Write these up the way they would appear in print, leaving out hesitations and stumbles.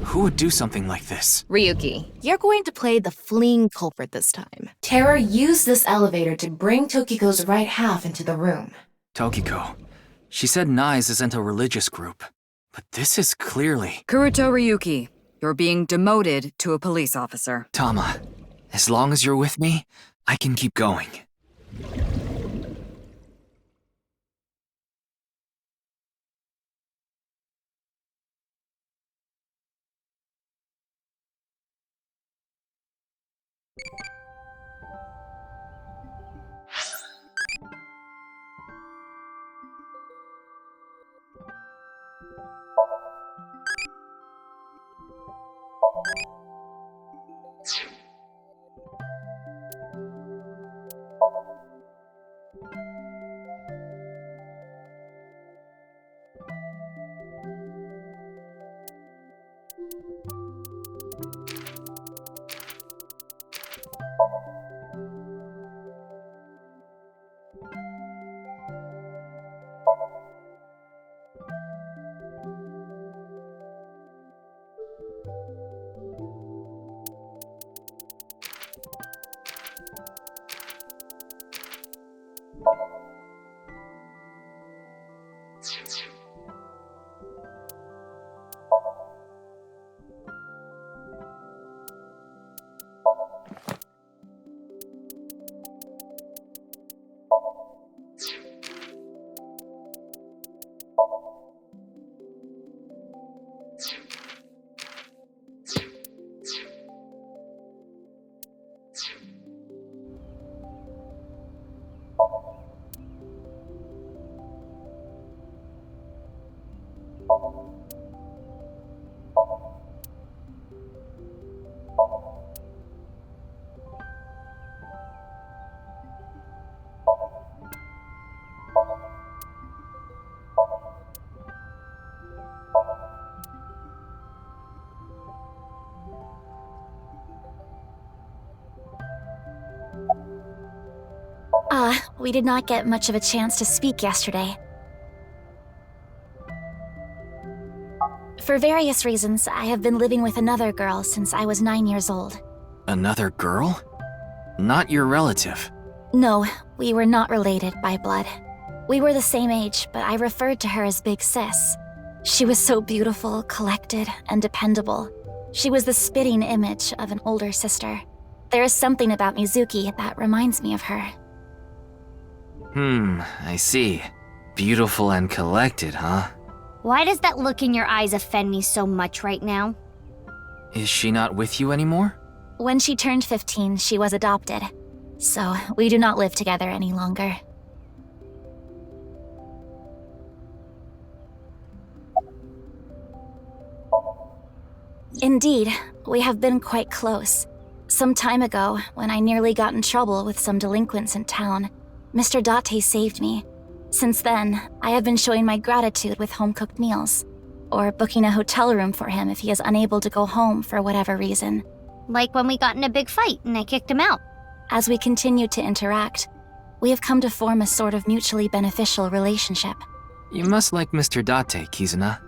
Who would do something like this? Ryuki, you're going to play the fleeing culprit this time. Terra used this elevator to bring Tokiko's right half into the room. Tokiko. She said NICE isn't a religious group. But this is clearly... Kuruto Ryuki, you're being demoted to a police officer. Tama, as long as you're with me, I can keep going. We did not get much of a chance to speak yesterday. For various reasons, I have been living with another girl since I was 9 years old. Another girl? Not your relative. No, we were not related by blood. We were the same age, but I referred to her as Big Sis. She was so beautiful, collected, and dependable. She was the spitting image of an older sister. There is something about Mizuki that reminds me of her. I see. Beautiful and collected, huh? Why does that look in your eyes offend me so much right now? Is she not with you anymore? When she turned 15, she was adopted. So, we do not live together any longer. Indeed, we have been quite close. Some time ago, when I nearly got in trouble with some delinquents in town, Mr. Date saved me. Since then, I have been showing my gratitude with home-cooked meals, or booking a hotel room for him if he is unable to go home for whatever reason. Like when we got in a big fight and I kicked him out. As we continue to interact, we have come to form a sort of mutually beneficial relationship. You must like Mr. Date, Kizuna.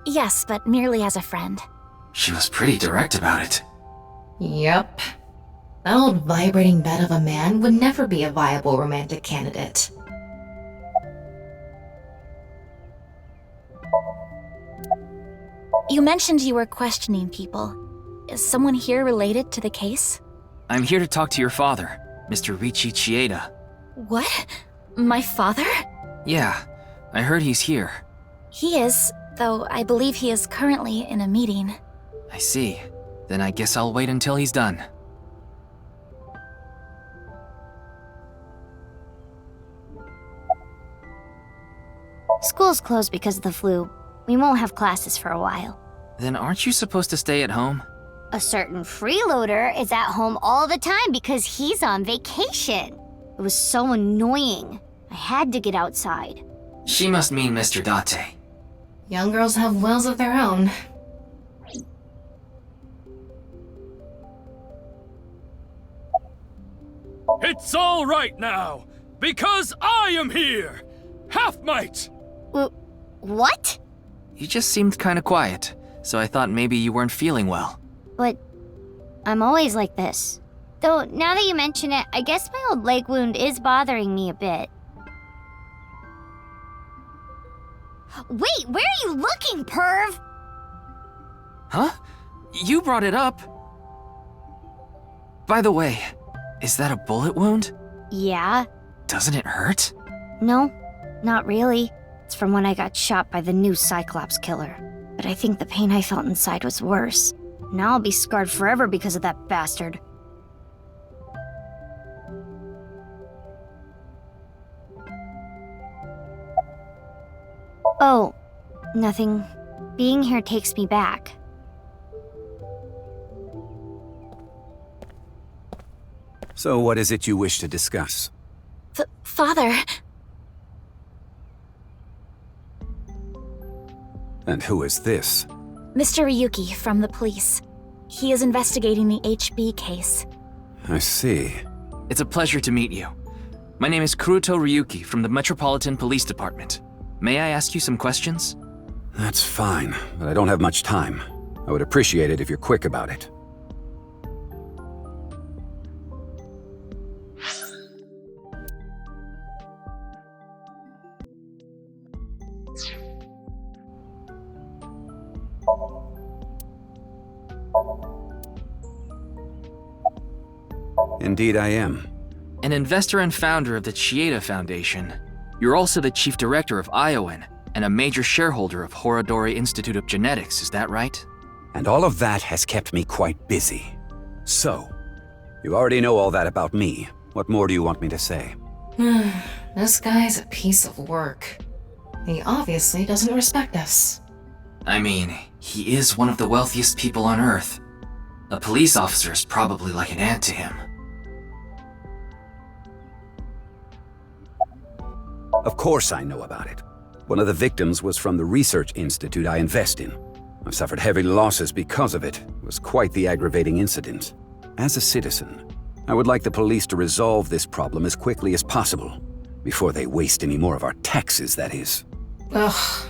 Yes, but merely as a friend. She was pretty direct about it. Yep. That old vibrating bed of a man would never be a viable romantic candidate. You mentioned you were questioning people. Is someone here related to the case? I'm here to talk to your father, Mr. Riichi Chieda. What? My father? Yeah, I heard he's here. He is, though I believe he is currently in a meeting. I see. Then I guess I'll wait until he's done. School's closed because of the flu. We won't have classes for a while. Then aren't you supposed to stay at home? A certain freeloader is at home all the time because he's on vacation. It was so annoying. I had to get outside. She must mean Mr. Date. Young girls have wills of their own. It's all right now. Because I am here! Half-mite! What? You just seemed kinda quiet, so I thought maybe you weren't feeling well. But I'm always like this. Though, now that you mention it, I guess my old leg wound is bothering me a bit. Wait, where are you looking, perv? Huh? You brought it up. By the way, is that a bullet wound? Yeah. Doesn't it hurt? No, not really. It's from when I got shot by the new Cyclops killer. But I think the pain I felt inside was worse. Now I'll be scarred forever because of that bastard. Oh, nothing. Being here takes me back. So what is it you wish to discuss? Father, And who is this? Mr. Ryuki from the police. He is investigating the HB case. I see. It's a pleasure to meet you. My name is Kuruto Ryuki from the Metropolitan Police Department. May I ask you some questions? That's fine, but I don't have much time. I would appreciate it if you're quick about it. Indeed I am. An investor and founder of the Chieda Foundation, you're also the chief director of ION and a major shareholder of Horodori Institute of Genetics, is that right? And all of that has kept me quite busy. So, you already know all that about me. What more do you want me to say? This guy's a piece of work. He obviously doesn't respect us. I mean, he is one of the wealthiest people on Earth. A police officer is probably like an ant to him. Of course I know about it. One of the victims was from the research institute I invest in. I've suffered heavy losses because of it. It was quite the aggravating incident. As a citizen, I would like the police to resolve this problem as quickly as possible. Before they waste any more of our taxes, that is. Ugh.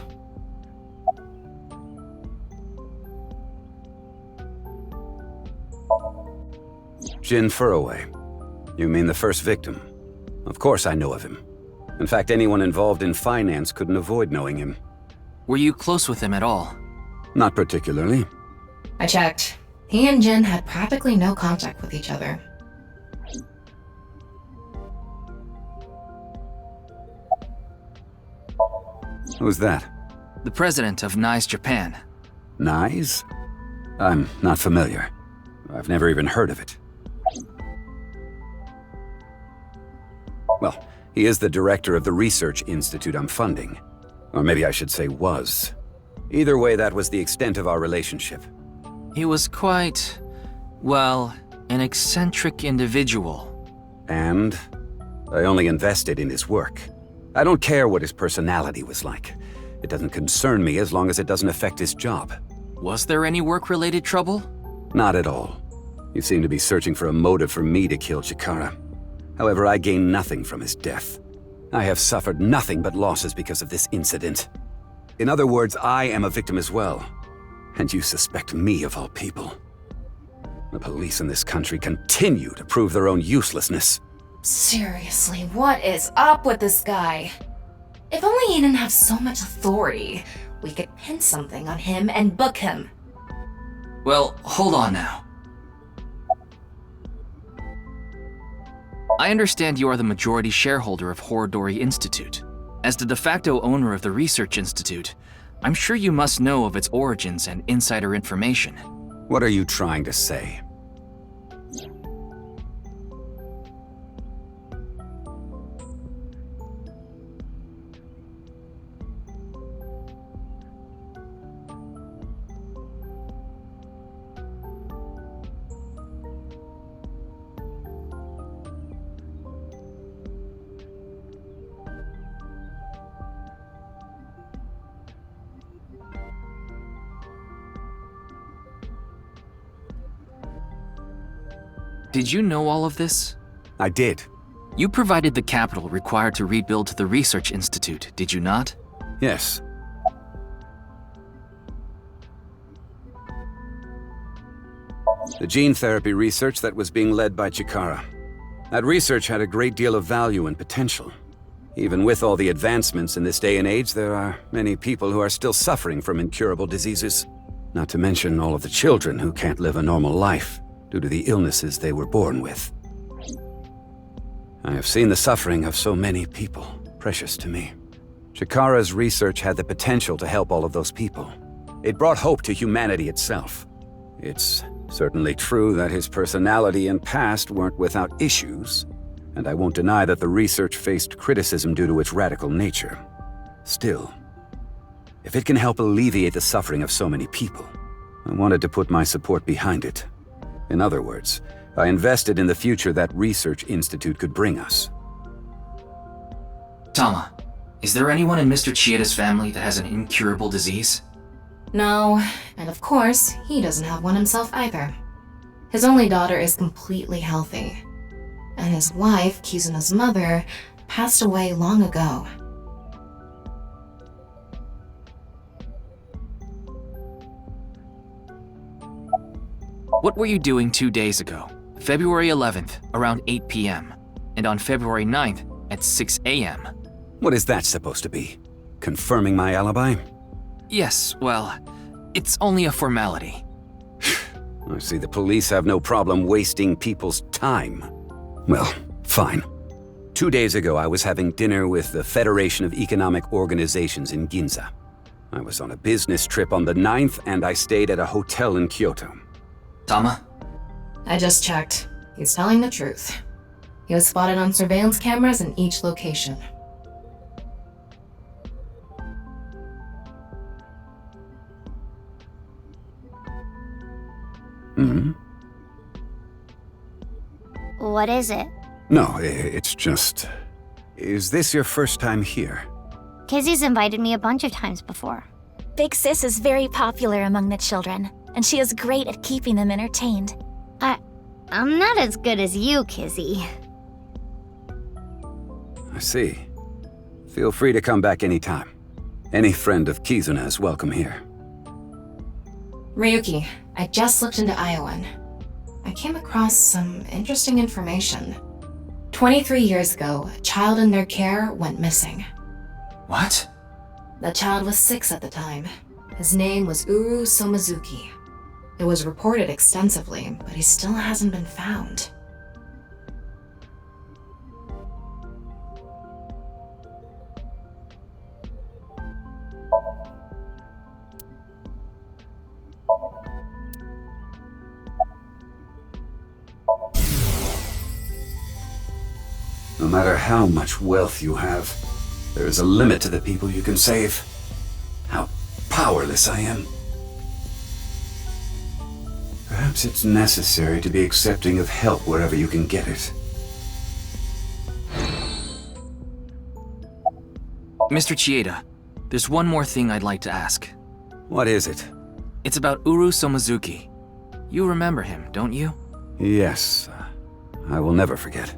Jin Furroway. You mean the first victim? Of course I know of him. In fact, anyone involved in finance couldn't avoid knowing him. Were you close with him at all? Not particularly. I checked. He and Jin had practically no contact with each other. Who's that? The president of NICE Japan. NICE? I'm not familiar. I've never even heard of it. Well, he is the director of the research institute I'm funding. Or maybe I should say was. Either way, that was the extent of our relationship. He was quite, well, an eccentric individual. And I only invested in his work. I don't care what his personality was like. It doesn't concern me as long as it doesn't affect his job. Was there any work-related trouble? Not at all. You seem to be searching for a motive for me to kill Chikara. However, I gain nothing from his death. I have suffered nothing but losses because of this incident. In other words, I am a victim as well. And you suspect me of all people. The police in this country continue to prove their own uselessness. Seriously, what is up with this guy? If only he didn't have so much authority, we could pin something on him and book him. Well, hold on now. I understand you are the majority shareholder of Horodori Institute. As the de facto owner of the Research Institute, I'm sure you must know of its origins and insider information. What are you trying to say? Did you know all of this? I did. You provided the capital required to rebuild the research institute, did you not? Yes. The gene therapy research that was being led by Chikara. That research had a great deal of value and potential. Even with all the advancements in this day and age, there are many people who are still suffering from incurable diseases. Not to mention all of the children who can't live a normal life due to the illnesses they were born with. I have seen the suffering of so many people, precious to me. Chikara's research had the potential to help all of those people. It brought hope to humanity itself. It's certainly true that his personality and past weren't without issues, and I won't deny that the research faced criticism due to its radical nature. Still, if it can help alleviate the suffering of so many people, I wanted to put my support behind it. In other words, I invested in the future that research institute could bring us. Tama, is there anyone in Mr. Chieda's family that has an incurable disease? No, and of course, he doesn't have one himself either. His only daughter is completely healthy, and his wife, Kizuna's mother, passed away long ago. What were you doing 2 days ago, February 11th, around 8 p.m., and on February 9th at 6 a.m.? What is that supposed to be? Confirming my alibi? Yes, well, it's only a formality. I see the police have no problem wasting people's time. Well, fine. 2 days ago, I was having dinner with the Federation of Economic Organizations in Ginza. I was on a business trip on the 9th, and I stayed at a hotel in Kyoto. Tama? I just checked. He's telling the truth. He was spotted on surveillance cameras in each location. Mm-hmm. What is it? No, it's just... Is this your first time here? Kizzy's invited me a bunch of times before. Big Sis is very popular among the children, and she is great at keeping them entertained. I'm not as good as you, Kizzy. I see. Feel free to come back anytime. Any friend of Kizuna is welcome here. Ryuki, I just looked into Iowan. I came across some interesting information. 23 years ago, a child in their care went missing. What? The child was 6 at the time. His name was Uru Somazuki. It was reported extensively, but he still hasn't been found. No matter how much wealth you have, there is a limit to the people you can save. How powerless I am. Perhaps it's necessary to be accepting of help wherever you can get it. Mr. Chieda, there's one more thing I'd like to ask. What is it? It's about Uru Somazuki. You remember him, don't you? Yes, I will never forget.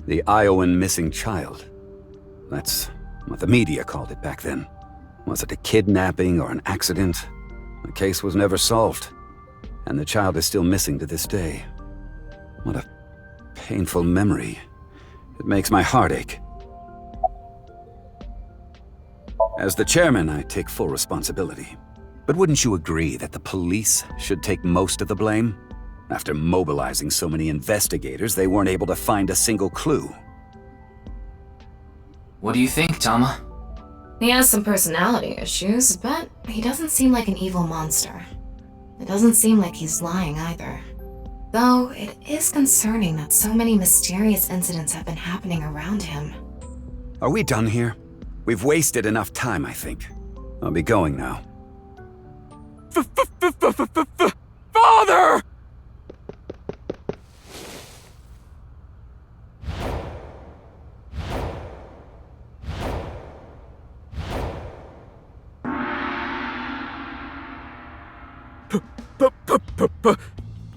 The Iowan missing child. That's what the media called it back then. Was it a kidnapping or an accident? The case was never solved, and the child is still missing to this day. What a painful memory. It makes my heart ache. As the chairman, I take full responsibility. But wouldn't you agree that the police should take most of the blame? After mobilizing so many investigators, they weren't able to find a single clue. What do you think, Tama? He has some personality issues, but he doesn't seem like an evil monster. It doesn't seem like he's lying either. Though, it is concerning that so many mysterious incidents have been happening around him. Are we done here? We've wasted enough time, I think. I'll be going now. Father!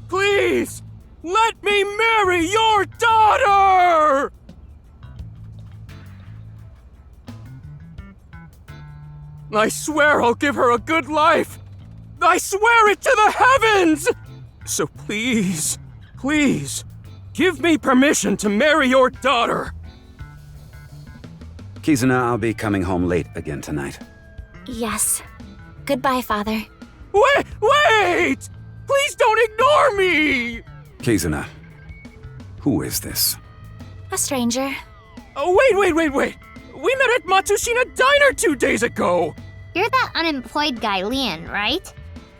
Please! Let me marry your daughter! I swear I'll give her a good life! I swear it to the heavens! So please, please, give me permission to marry your daughter! Kizuna, I'll be coming home late again tonight. Yes. Goodbye, Father. Wait! Please don't ignore me! Kizuna, who is this? A stranger. Oh, wait! We met at Matsushita Diner 2 days ago! You're that unemployed guy, Leon, right?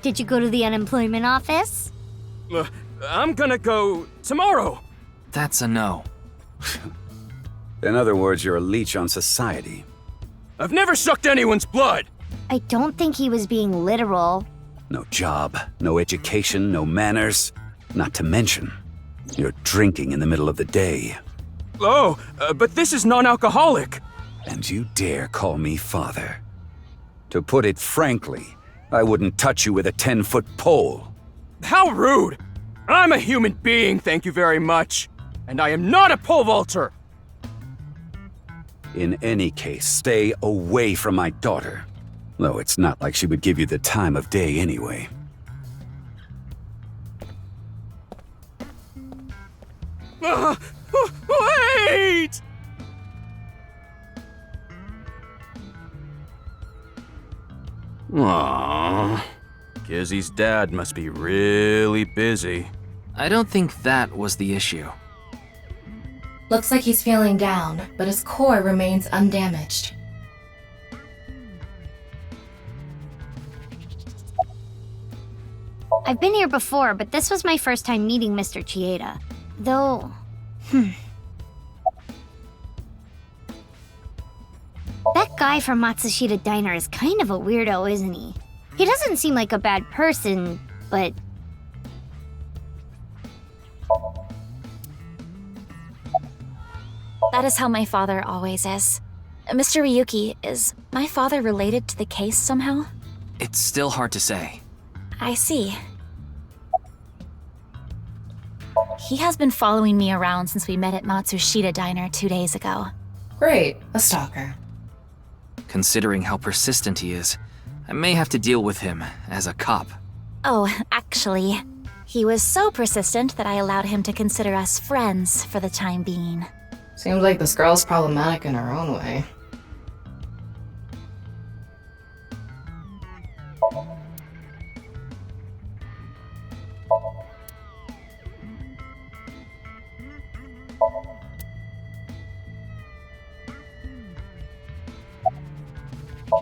Did you go to the unemployment office? I'm gonna go tomorrow. That's a no. In other words, you're a leech on society. I've never sucked anyone's blood! I don't think he was being literal. No job, no education, no manners. Not to mention, you're drinking in the middle of the day. Oh, but this is non-alcoholic. And you dare call me father. To put it frankly, I wouldn't touch you with a 10-foot pole. How rude! I'm a human being, thank you very much. And I am not a pole vaulter! In any case, stay away from my daughter. Though it's not like she would give you the time of day anyway. Wait! Aww. Kizzy's dad must be really busy. I don't think that was the issue. Looks like he's feeling down, but his core remains undamaged. I've been here before, but this was my first time meeting Mr. Chieda. Though... That guy from Matsushita Diner is kind of a weirdo, isn't he? He doesn't seem like a bad person, but... That is how my father always is. Mr. Ryuki, is my father related to the case somehow? It's still hard to say. I see. He has been following me around since we met at Matsushita Diner 2 days ago. Great, a stalker. Considering how persistent he is, I may have to deal with him as a cop. Oh, actually, he was so persistent that I allowed him to consider us friends for the time being. Seems like this girl's problematic in her own way.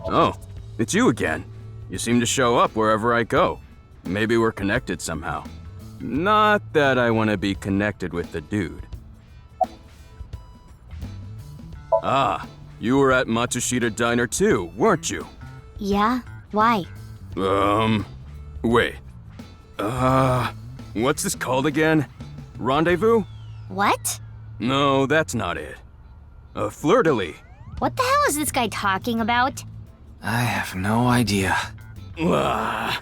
Oh, it's you again. You seem to show up wherever I go. Maybe we're connected somehow. Not that I want to be connected with the dude. Ah, you were at Matsushita Diner too, weren't you? Yeah? Why? Wait. What's this called again? Rendezvous? What? No, that's not it. Fleur-de-lis. What the hell is this guy talking about? I have no idea. I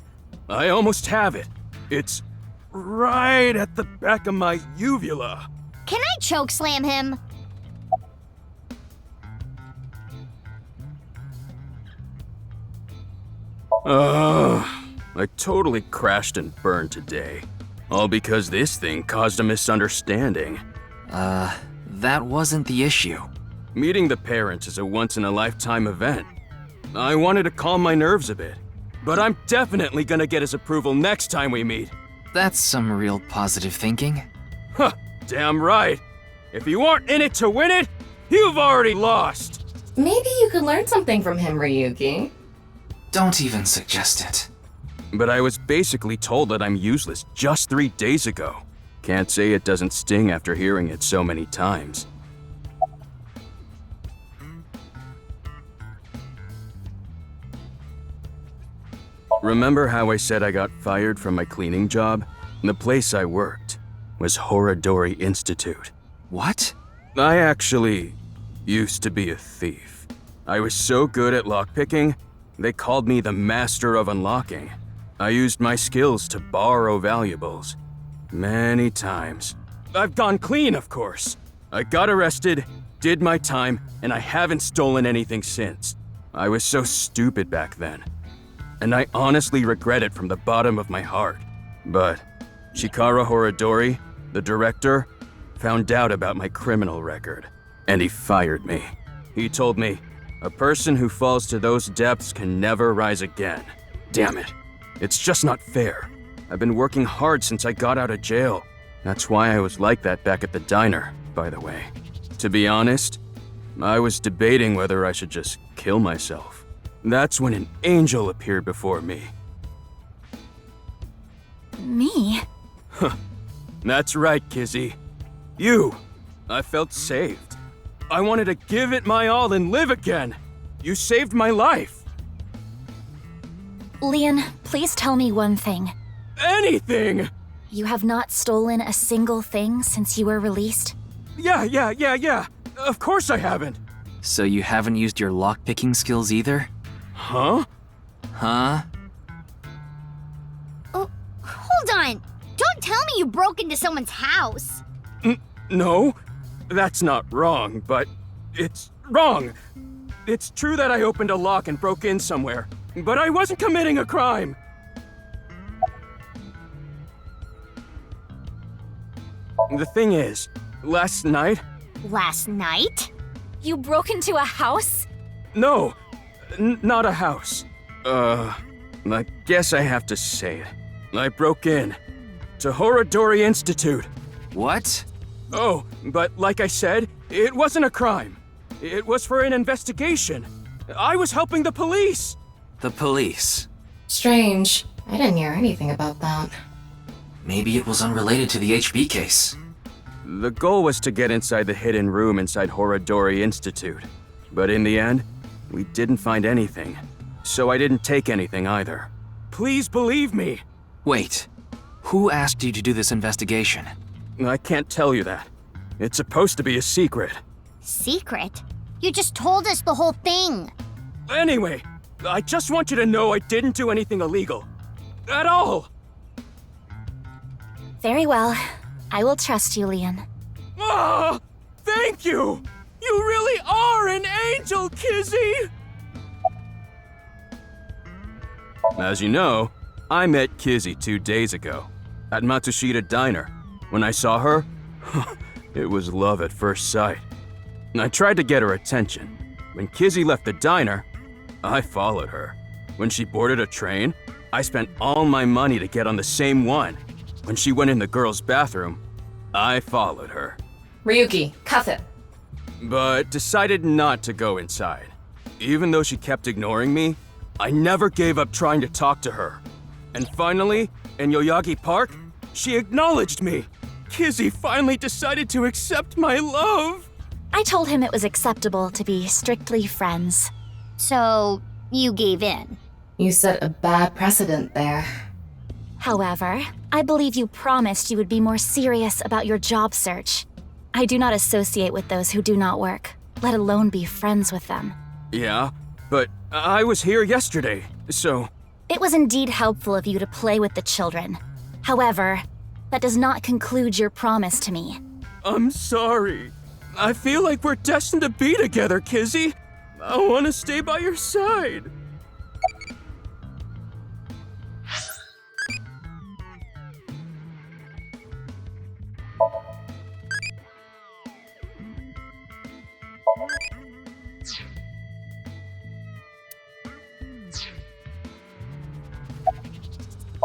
almost have it. It's right at the back of my uvula. Can I chokeslam him? I totally crashed and burned today. All because this thing caused a misunderstanding. That wasn't the issue. Meeting the parents is a once-in-a-lifetime event. I wanted to calm my nerves a bit, but I'm definitely gonna get his approval next time we meet. That's some real positive thinking. Huh, damn right. If you aren't in it to win it, you've already lost. Maybe you could learn something from him, Ryuki. Don't even suggest it. But I was basically told that I'm useless just 3 days ago. Can't say it doesn't sting after hearing it so many times. Remember how I said I got fired from my cleaning job? The place I worked was Horadori Institute. What? I actually used to be a thief. I was so good at lockpicking, they called me the master of unlocking. I used my skills to borrow valuables. Many times. I've gone clean, of course. I got arrested, did my time, and I haven't stolen anything since. I was so stupid back then. And I honestly regret it from the bottom of my heart. But Chikara Horadori, the director, found out about my criminal record, and he fired me. He told me, a person who falls to those depths can never rise again. Damn it. It's just not fair. I've been working hard since I got out of jail. That's why I was like that back at the diner, by the way. To be honest, I was debating whether I should just kill myself. That's when an angel appeared before me. Me? That's right, Kizzy. You. I felt saved. I wanted to give it my all and live again. You saved my life. Leon, please tell me one thing. Anything! You have not stolen a single thing since you were released? Yeah. Of course I haven't. So you haven't used your lockpicking skills either? Huh? Huh? Oh, hold on. Don't tell me you broke into someone's house. No, that's not wrong, but it's wrong. It's true that I opened a lock and broke in somewhere, but I wasn't committing a crime. The thing is, last night... Last night? You broke into a house? No, not a house. I guess I have to say it. I broke in to Horadori Institute. What? Oh, but like I said, it wasn't a crime. It was for an investigation. I was helping the police. The police. Strange. I didn't hear anything about that. Maybe it was unrelated to the HB case. The goal was to get inside the hidden room inside Horadori Institute. But in the end, we didn't find anything. So I didn't take anything either. Please believe me. Wait. Who asked you to do this investigation? I can't tell you that. It's supposed to be a secret. Secret? You just told us the whole thing. Anyway, I just want you to know I didn't do anything illegal. At all! Very well. I will trust you, Leon. Ah! Thank you! You really are an angel, Kizzy! As you know, I met Kizzy 2 days ago at Matsushita Diner. When I saw her, it was love at first sight. I tried to get her attention. When Kizzy left the diner, I followed her. When she boarded a train, I spent all my money to get on the same one. When she went in the girls' bathroom, I followed her. Ryuki, cuff it. But decided not to go inside. Even though she kept ignoring me, I never gave up trying to talk to her. And finally, in Yoyagi Park, she acknowledged me. Kizzy finally decided to accept my love. I told him it was acceptable to be strictly friends. So, you gave in. You set a bad precedent there. However, I believe you promised you would be more serious about your job search. I do not associate with those who do not work, let alone be friends with them. Yeah, but I was here yesterday, so... It was indeed helpful of you to play with the children. However, that does not conclude your promise to me. I'm sorry. I feel like we're destined to be together, Kizzy. I want to stay by your side.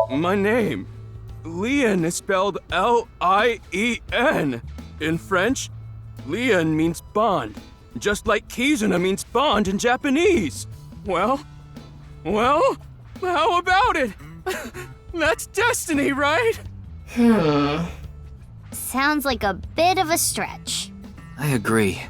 My name. Leon is spelled L-I-E-N. In French, Leon means bond, just like Kizuna means bond in Japanese. Well, how about it? That's destiny, right? Sounds like a bit of a stretch. I agree.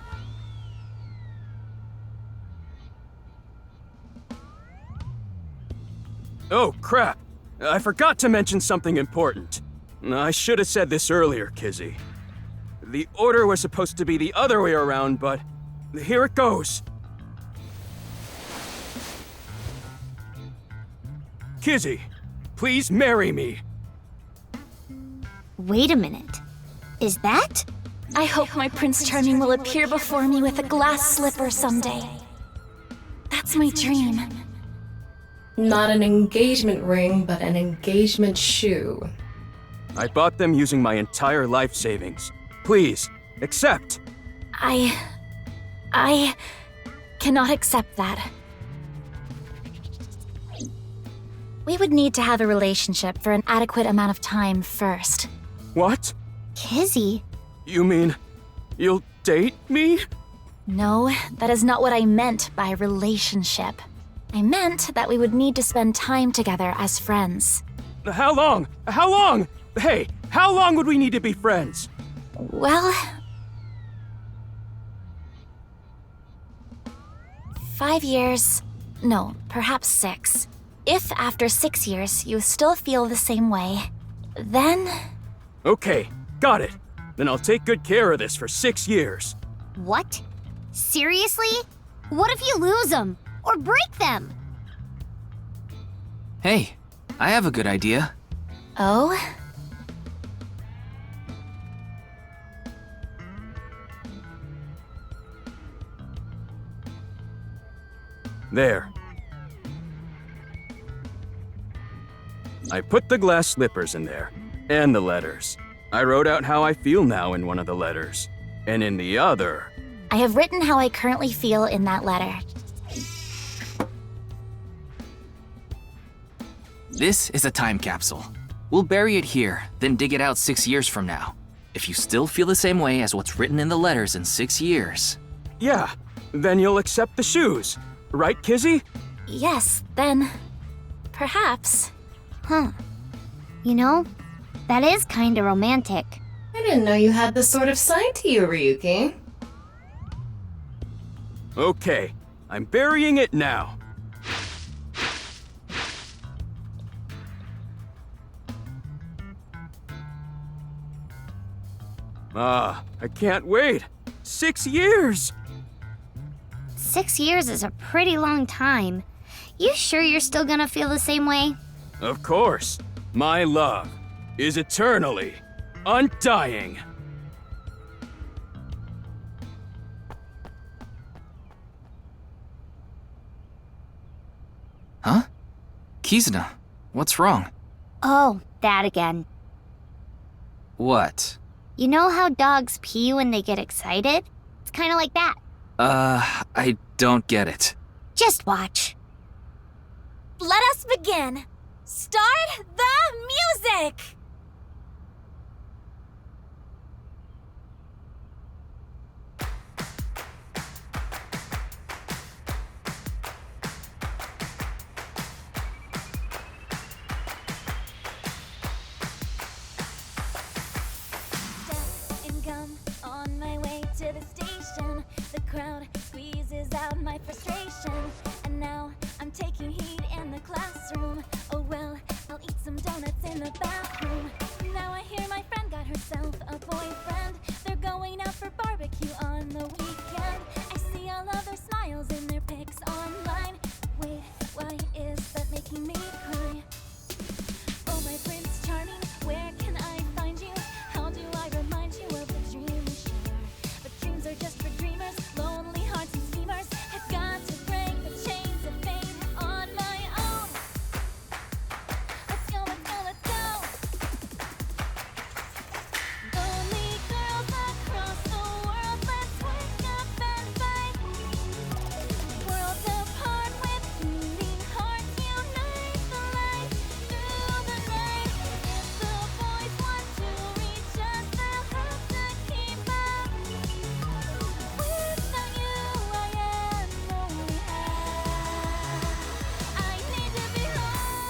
Oh, crap. I forgot to mention something important. I should have said this earlier, Kizzy. The order was supposed to be the other way around, but here it goes. Kizzy, please marry me. Wait a minute. Is that? I hope my Prince Charming will appear before me with a glass slipper someday. That's my dream. Not an engagement ring, but an engagement shoe. I bought them using my entire life savings. Please, accept. I cannot accept that. We would need to have a relationship for an adequate amount of time first. What? Kizzy? You mean you'll date me? No, that is not what I meant by relationship. I meant that we would need to spend time together as friends. How long? How long? Hey, how long would we need to be friends? Well... 5 years... No, perhaps 6. If after 6 years you still feel the same way, then... Okay, got it. Then I'll take good care of this for 6 years. What? Seriously? What if you lose them? Or break them? Hey, I have a good idea. Oh? There. I put the glass slippers in there, and the letters. I wrote out how I feel now in one of the letters, and in the other... I have written how I currently feel in that letter. This is a time capsule. We'll bury it here, then dig it out 6 years from now. If you still feel the same way as what's written in the letters in 6 years... Yeah, then you'll accept the shoes. Right, Kizzy? Yes, then... perhaps. Huh. You know, that is kinda romantic. I didn't know you had this sort of side to you, Ryuki. Okay, I'm burying it now. I can't wait. 6 years! 6 years is a pretty long time. You sure you're still gonna feel the same way? Of course. My love is eternally undying. Huh? Kizuna, what's wrong? Oh, that again. What? You know how dogs pee when they get excited? It's kinda like that. I don't get it. Just watch. Let us begin! Start the music! And gum on my way to the station. The crowd squeezes out my frustration. And now I'm taking heat in the classroom. Oh well, I'll eat some donuts in the bathroom. Now I hear my friend got herself a boyfriend. They're going out for barbecue on the weekend. I see all of their smiles in their pics online. Wait, why is that making me cry? Oh my Prince Charming, where can I find you? How do I remind you of the dream we share? But dreams are just for dreamers, lonely hearts and schemers. I've got to break the chains of fate on my own. Let's go, let's go, let's go. Lonely girls across the world, let's wake up and fight. Worlds apart with beating hearts, unite the light through the night. If the boys want to reach us, they'll have to keep up. Without you, I am lonely. I need to be home.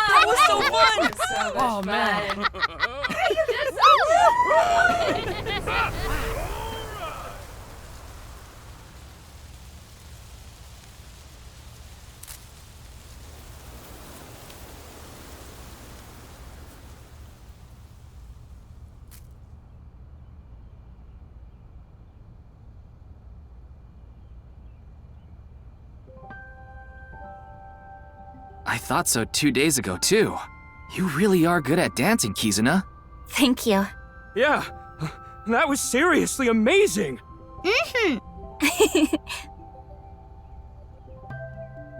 That was so fun! Oh man. I thought so 2 days ago, too. You really are good at dancing, Kizuna. Thank you. Yeah, that was seriously amazing.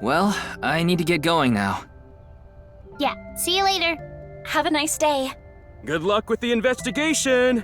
Well, I need to get going now. Yeah, see you later. Have a nice day. Good luck with the investigation.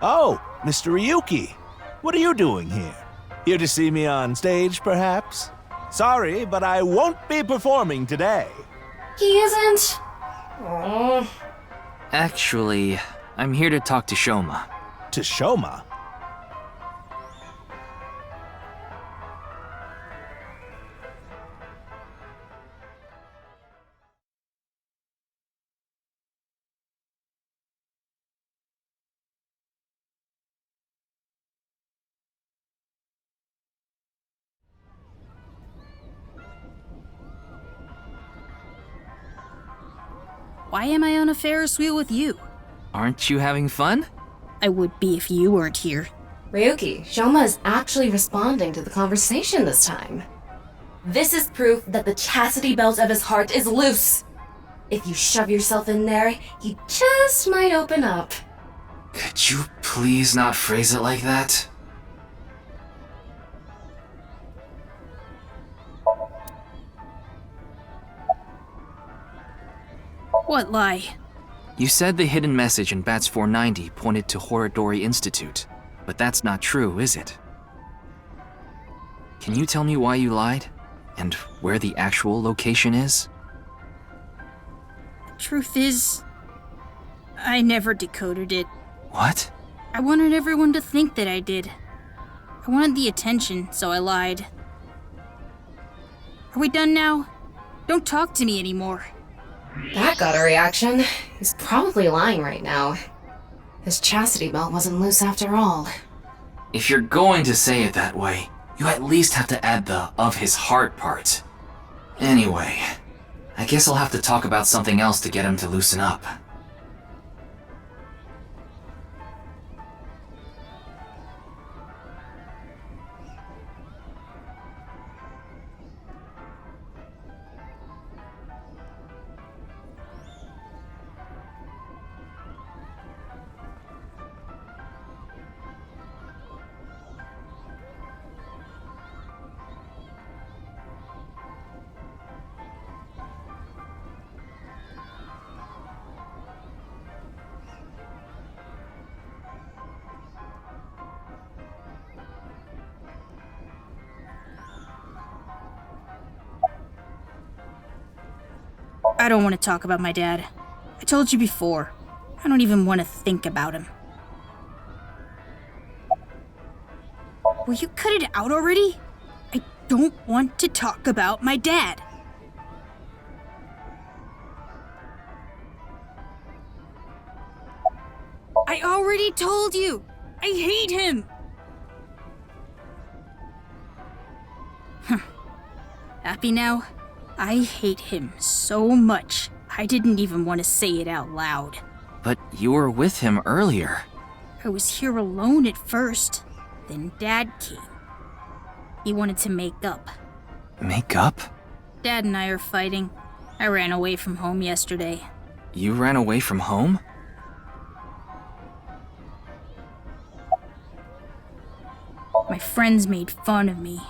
Oh, Mr. Ryuki. What are you doing here? Here to see me on stage, perhaps? Sorry, but I won't be performing today. He isn't. Oh. Actually, I'm here to talk to Shoma. To Shoma? Why am I on a Ferris wheel with you? Aren't you having fun? I would be if you weren't here. Ryuki, Shoma is actually responding to the conversation this time. This is proof that the chastity belt of his heart is loose. If you shove yourself in there, he just might open up. Could you please not phrase it like that? What lie? You said the hidden message in Bats 490 pointed to Horodori Institute, but that's not true, is it? Can you tell me why you lied? And where the actual location is? Truth is, I never decoded it. What? I wanted everyone to think that I did. I wanted the attention, so I lied. Are we done now? Don't talk to me anymore. That got a reaction. He's probably lying right now. His chastity belt wasn't loose after all. If you're going to say it that way, you at least have to add the "of his heart" part. Anyway, I guess I'll have to talk about something else to get him to loosen up. I don't want to talk about my dad. I told you before. I don't even want to think about him. Will you cut it out already? I don't want to talk about my dad. I already told you. I hate him. Happy now? I hate him so much, I didn't even want to say it out loud. But you were with him earlier. I was here alone at first, then Dad came. He wanted to make up. Make up? Dad and I are fighting. I ran away from home yesterday. You ran away from home? My friends made fun of me.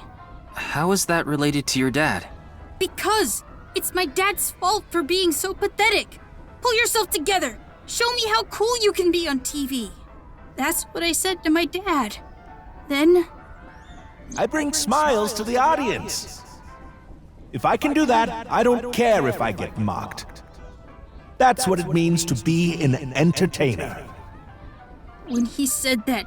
How is that related to your dad? Because it's my dad's fault for being so pathetic. Pull yourself together. Show me how cool you can be on TV. That's what I said to my dad. Then I bring smiles to the audience. If I can do that, I don't care if I get mocked. That's what it means to be an entertainer. When he said that,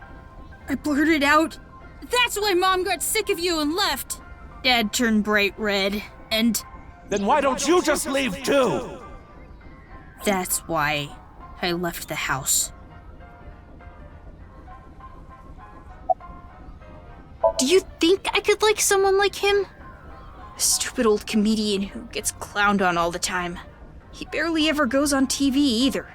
I blurted out, "That's why Mom got sick of you and left." Dad turned bright red, and Then why don't you just leave too? that's why I left the house. Do you think I could like someone like him? A stupid old comedian who gets clowned on all the time. He barely ever goes on TV either.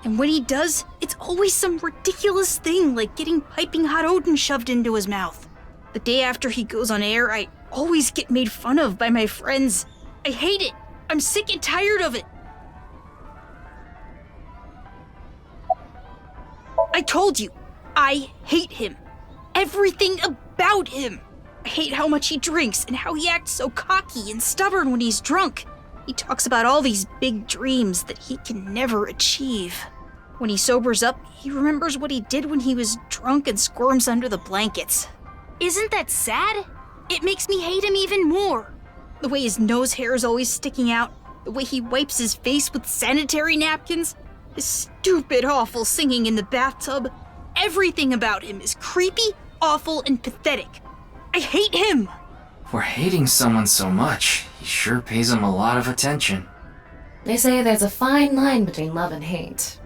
And when he does, it's always some ridiculous thing like getting piping hot Odin shoved into his mouth. The day after he goes on air, I always get made fun of by my friends. I hate it. I'm sick and tired of it. I told you, I hate him. Everything about him. I hate how much he drinks and how he acts so cocky and stubborn when he's drunk. He talks about all these big dreams that he can never achieve. When he sobers up, he remembers what he did when he was drunk and squirms under the blankets. Isn't that sad? It makes me hate him even more. The way his nose hair is always sticking out, the way he wipes his face with sanitary napkins, his stupid, awful singing in the bathtub. Everything about him is creepy, awful, and pathetic. I hate him! For hating someone so much, he sure pays him a lot of attention. They say there's a fine line between love and hate.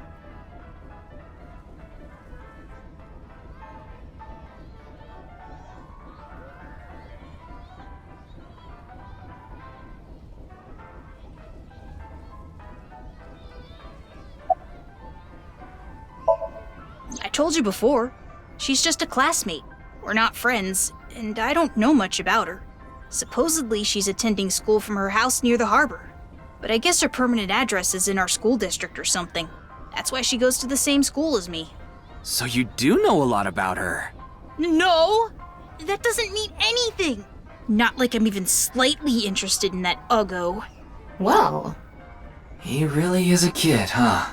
I told you before, she's just a classmate. We're not friends, and I don't know much about her. Supposedly, she's attending school from her house near the harbor. But I guess her permanent address is in our school district or something. That's why she goes to the same school as me. So you do know a lot about her. No! That doesn't mean anything! Not like I'm even slightly interested in that uggo. Well, He really is a kid, huh?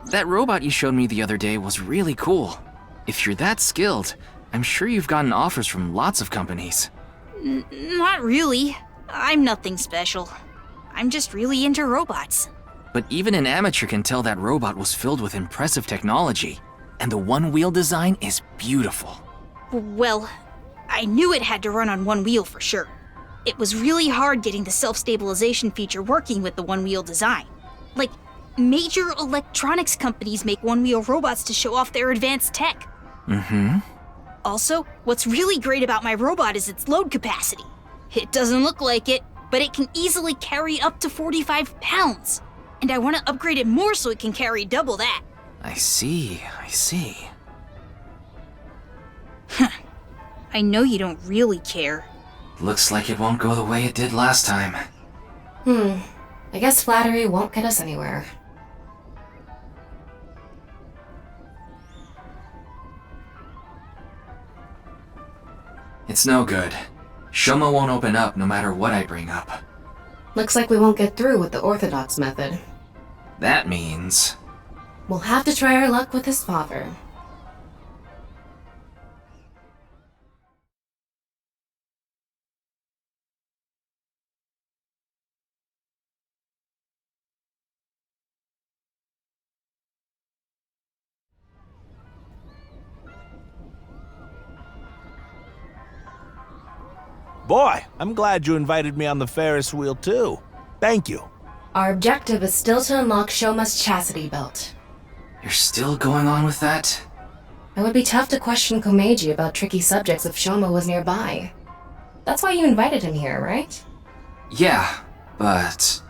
That robot you showed me the other day was really cool. If you're that skilled, I'm sure you've gotten offers from lots of companies. Not really. I'm nothing special. I'm just really into robots. But even an amateur can tell that robot was filled with impressive technology, and the one-wheel design is beautiful. Well, I knew it had to run on one wheel for sure. It was really hard getting the self-stabilization feature working with the one-wheel design. Like, major electronics companies make one-wheel robots to show off their advanced tech. Mm-hmm. Also, what's really great about my robot is its load capacity. It doesn't look like it, but it can easily carry up to 45 pounds. And I want to upgrade it more so it can carry double that. I see. I know you don't really care. Looks like it won't go the way it did last time. I guess flattery won't get us anywhere. It's no good. Shoma won't open up no matter what I bring up. Looks like we won't get through with the orthodox method. That means... We'll have to try our luck with his father. Boy, I'm glad you invited me on the Ferris wheel too. Thank you. Our objective is still to unlock Shoma's chastity belt. You're still going on with that? It would be tough to question Komeiji about tricky subjects if Shoma was nearby. That's why you invited him here, right? Yeah, but...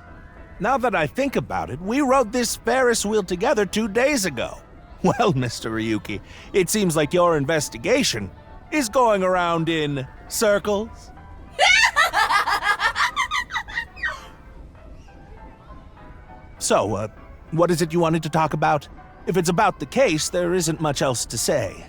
Now that I think about it, we rode this Ferris wheel together 2 days ago. Well, Mr. Ryuki, it seems like your investigation is going around in circles. So, what is it you wanted to talk about? If it's about the case, there isn't much else to say.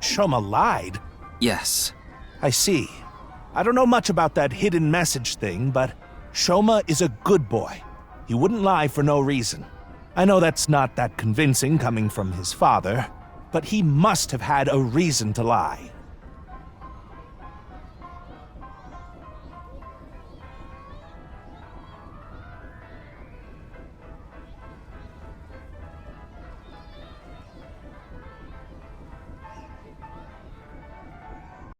Shoma lied? Yes. I see. I don't know much about that hidden message thing, but Shoma is a good boy. He wouldn't lie for no reason. I know that's not that convincing coming from his father, but he must have had a reason to lie.